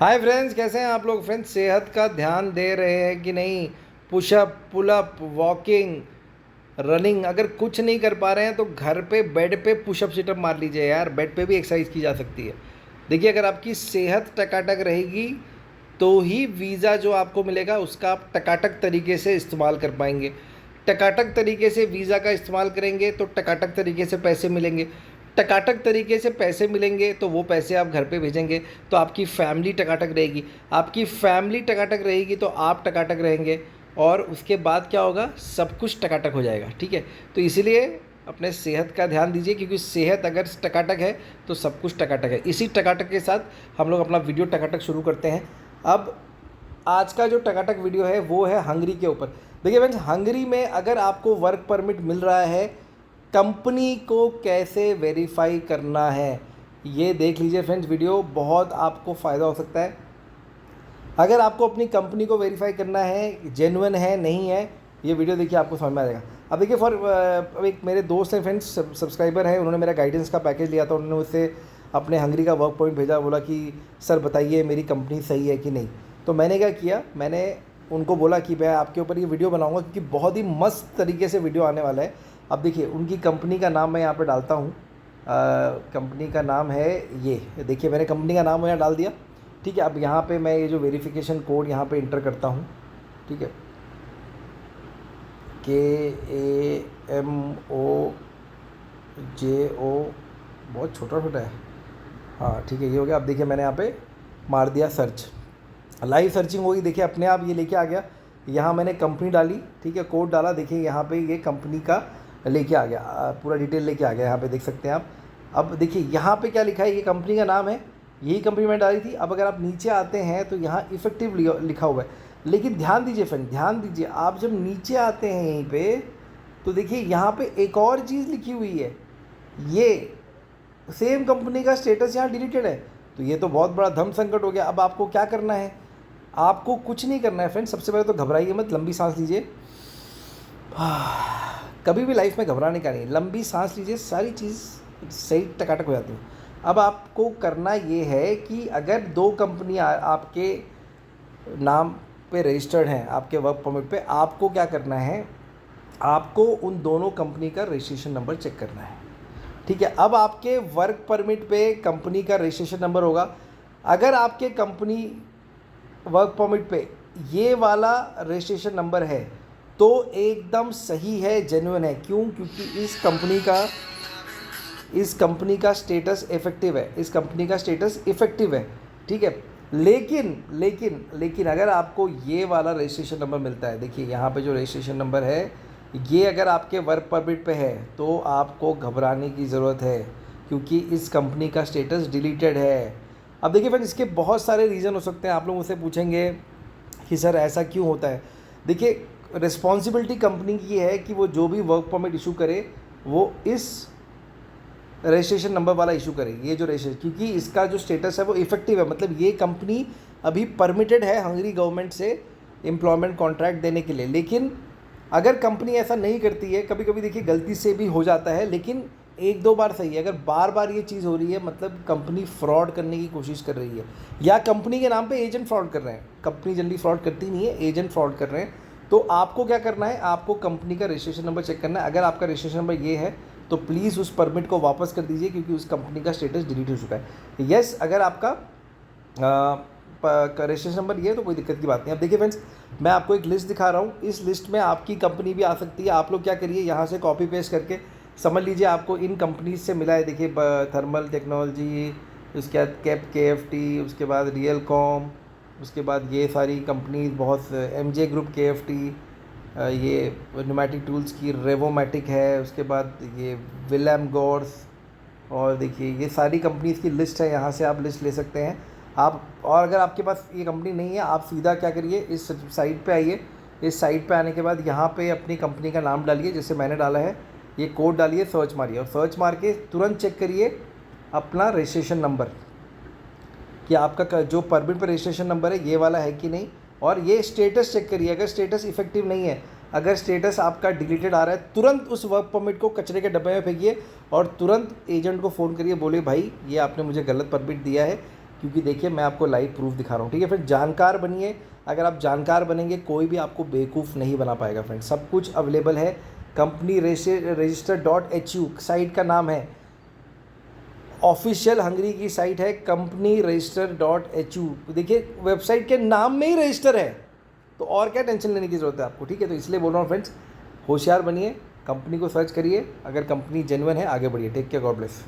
Hi friends, कैसे हैं आप लोग। फ्रेंड्स, सेहत का ध्यान दे रहे हैं कि नहीं। पुशअप, पुलअप, वॉकिंग, रनिंग अगर कुछ नहीं कर पा रहे हैं तो घर पे बेड पे पुशअप सिटअप मार लीजिए यार। बेड पे भी एक्सरसाइज की जा सकती है। देखिए, अगर आपकी सेहत टकाटक रहेगी तो ही वीज़ा जो आपको मिलेगा उसका आप टकाटक तरीके से इस्तेमाल कर पाएंगे। टकाटक तरीके से वीज़ा का इस्तेमाल करेंगे तो टकाटक तरीके से पैसे मिलेंगे। टकाटक तरीके से पैसे मिलेंगे तो वो पैसे आप घर पे भेजेंगे तो आपकी फैमिली टकाटक रहेगी। आपकी फैमिली टकाटक रहेगी तो आप टकाटक रहेंगे और उसके बाद क्या होगा, सब कुछ टकाटक हो जाएगा। ठीक है, तो इसीलिए अपने सेहत का ध्यान दीजिए, क्योंकि सेहत अगर टकाटक है तो सब कुछ टकाटक है। इसी टकाटक के साथ हम लोग अपना वीडियो टकाटक शुरू करते हैं। अब आज का जो टकाटक वीडियो है वो है हंगरी के ऊपर। देखिए फ्रेंड्स, हंगरी में अगर आपको वर्क परमिट मिल रहा है, कंपनी को कैसे वेरीफाई करना है ये देख लीजिए फ्रेंड्स। वीडियो बहुत आपको फ़ायदा हो सकता है। अगर आपको अपनी कंपनी को वेरीफाई करना है, जेन्युइन है नहीं है, ये वीडियो देखिए, आपको समझ में आ जाएगा। अब देखिए, अब एक मेरे दोस्त हैं फ्रेंड्स, सब्सक्राइबर है, उन्होंने मेरा गाइडेंस का पैकेज लिया था। उन्होंने मुझसे अपने हंगरी का वर्क पॉइंट भेजा, बोला कि सर बताइए मेरी कंपनी सही है कि नहीं। तो मैंने क्या किया, मैंने उनको बोला कि मैं आपके ऊपर ये वीडियो बनाऊंगा क्योंकि बहुत ही मस्त तरीके से वीडियो आने वाला है। अब देखिए, उनकी कंपनी का नाम मैं यहाँ पे डालता हूँ। कंपनी का नाम है ये, देखिए मैंने कंपनी का नाम यहाँ डाल दिया। ठीक है, अब यहाँ पे मैं ये जो वेरिफिकेशन कोड यहाँ पे इंटर करता हूँ। ठीक है, KAMOJO, बहुत छोटा छोटा है। हाँ ठीक है, ये हो गया। अब देखिए मैंने यहाँ पे मार दिया सर्च, लाइव सर्चिंग होगी। देखिए अपने आप ये लेके आ गया। यहाँ मैंने कंपनी डाली, ठीक है, कोड डाला, देखिए यहाँ पे ये कंपनी का लेके आ गया, पूरा डिटेल लेके आ गया। यहाँ पे देख सकते हैं आप। अब देखिए यहाँ पे क्या लिखा है, ये कंपनी का नाम है, यही कंपनी मैंने डाली थी। अब अगर आप नीचे आते हैं तो यहाँ इफेक्टिव लिखा हुआ है। लेकिन ध्यान दीजिए फ्रेंड, ध्यान दीजिए, आप जब नीचे आते हैं यहीं पे तो देखिए यहाँ पे एक और चीज़ लिखी हुई है, ये सेम कंपनी का स्टेटस यहाँ डिलीटेड है। तो ये तो बहुत बड़ा धर्म संकट हो गया। अब आपको क्या करना है, आपको कुछ नहीं करना है फ्रेंड। सबसे पहले तो घबराइए मत, लंबी सांस लीजिए। कभी भी लाइफ में घबराने का नहीं, लंबी सांस लीजिए, सारी चीज़ सही टकाटक हो जाती है। अब आपको करना ये है कि अगर दो कंपनी आपके नाम पे रजिस्टर्ड हैं, आपके वर्क परमिट पे, आपको क्या करना है, आपको उन दोनों कंपनी का रजिस्ट्रेशन नंबर चेक करना है। ठीक है, अब आपके वर्क परमिट पे कंपनी का रजिस्ट्रेशन नंबर होगा। अगर आपके कंपनी वर्क परमिट पे ये वाला रजिस्ट्रेशन नंबर है तो एकदम सही है, जेन्युइन है। क्यों? क्योंकि इस कंपनी का स्टेटस इफेक्टिव है, इस कंपनी का स्टेटस इफेक्टिव है। ठीक है, लेकिन लेकिन लेकिन अगर आपको ये वाला रजिस्ट्रेशन नंबर मिलता है, देखिए यहाँ पे जो रजिस्ट्रेशन नंबर है, ये अगर आपके वर्क परमिट पे है तो आपको घबराने की ज़रूरत है, क्योंकि इस कंपनी का स्टेटस डिलीटेड है। अब देखिए फ्रेंड, इसके बहुत सारे रीज़न हो सकते हैं। आप लोग मुझसे पूछेंगे कि सर ऐसा क्यों होता है। देखिए, रिस्पॉन्सिबिलिटी कंपनी की है कि वो जो भी वर्क परमिट इशू करे वो इस रजिस्ट्रेशन नंबर वाला इशू करे, ये जो रजिस्ट्रेशन, क्योंकि इसका जो स्टेटस है वो इफेक्टिव है। मतलब ये कंपनी अभी परमिटेड है हंगरी गवर्नमेंट से एम्प्लॉयमेंट कॉन्ट्रैक्ट देने के लिए। लेकिन अगर कंपनी ऐसा नहीं करती है, कभी कभी देखिए गलती से भी हो जाता है, लेकिन एक दो बार सही है। अगर बार बार ये चीज़ हो रही है, मतलब कंपनी फ्रॉड करने की कोशिश कर रही है या कंपनी के नाम पे एजेंट फ्रॉड कर रहे हैं। कंपनी जनरली फ्रॉड करती नहीं है, एजेंट फ्रॉड कर रहे हैं। तो आपको क्या करना है, आपको कंपनी का रजिस्ट्रेशन नंबर चेक करना है। अगर आपका रजिस्ट्रेशन नंबर ये है तो प्लीज़ उस परमिट को वापस कर दीजिए, क्योंकि उस कंपनी का स्टेटस डिलीट हो चुका है। यस, अगर आपका रजिस्ट्रेशन नंबर ये है तो कोई दिक्कत की बात नहीं। अब देखिए फ्रेंड्स, मैं आपको एक लिस्ट दिखा रहा हूँ, इस लिस्ट में आपकी कंपनी भी आ सकती है। आप लोग क्या करिए, यहाँ से कॉपी पेस्ट करके समझ लीजिए आपको इन कंपनीज से मिला है। देखिए, थर्मल टेक्नोलॉजी, उसके बाद कैप KFT, उसके बाद रियल कॉम, उसके बाद ये सारी कंपनीज, बहुत MJ ग्रुप, KFT, ये न्यूमेटिक टूल्स की रेवोमेटिक है, उसके बाद ये विलम गॉर्स, और देखिए ये सारी कंपनीज़ की लिस्ट है। यहाँ से आप लिस्ट ले सकते हैं आप। और अगर आपके पास ये कंपनी नहीं है, आप सीधा क्या करिए, इस साइट पे आइए। इस साइट पे आने के बाद यहाँ पे अपनी कंपनी का नाम डालिए, जैसे मैंने डाला है, ये कोड डालिए, सर्च मारिए, और सर्च मार के तुरंत चेक करिए अपना रजिस्ट्रेशन नंबर कि आपका जो परमिट पर रजिस्ट्रेशन नंबर है ये वाला है कि नहीं। और ये स्टेटस चेक करिए, अगर स्टेटस इफेक्टिव नहीं है, अगर स्टेटस आपका डिलीटेड आ रहा है, तुरंत उस वर्क परमिट को कचरे के डब्बे में फेंकिए और तुरंत एजेंट को फ़ोन करिए, बोले भाई ये आपने मुझे गलत परमिट दिया है, क्योंकि देखिए मैं आपको लाइव प्रूफ दिखा रहा हूँ, ठीक है फ्रेंड। जानकार बनिए, अगर आप जानकार बनेंगे कोई भी आपको बेवकूफ़ नहीं बना पाएगा फ्रेंड। सब कुछ अवेलेबल है। कंपनी register.hu साइट का नाम है, ऑफिशियल हंगरी की साइट है कंपनी register.hu। देखिए वेबसाइट के नाम में ही रजिस्टर है, तो और क्या टेंशन लेने की ज़रूरत है आपको, ठीक है। तो इसलिए बोल रहा हूँ फ्रेंड्स, होशियार बनिए, कंपनी को सर्च करिए, अगर कंपनी जेन्युइन है आगे बढ़िए। Take care, God bless.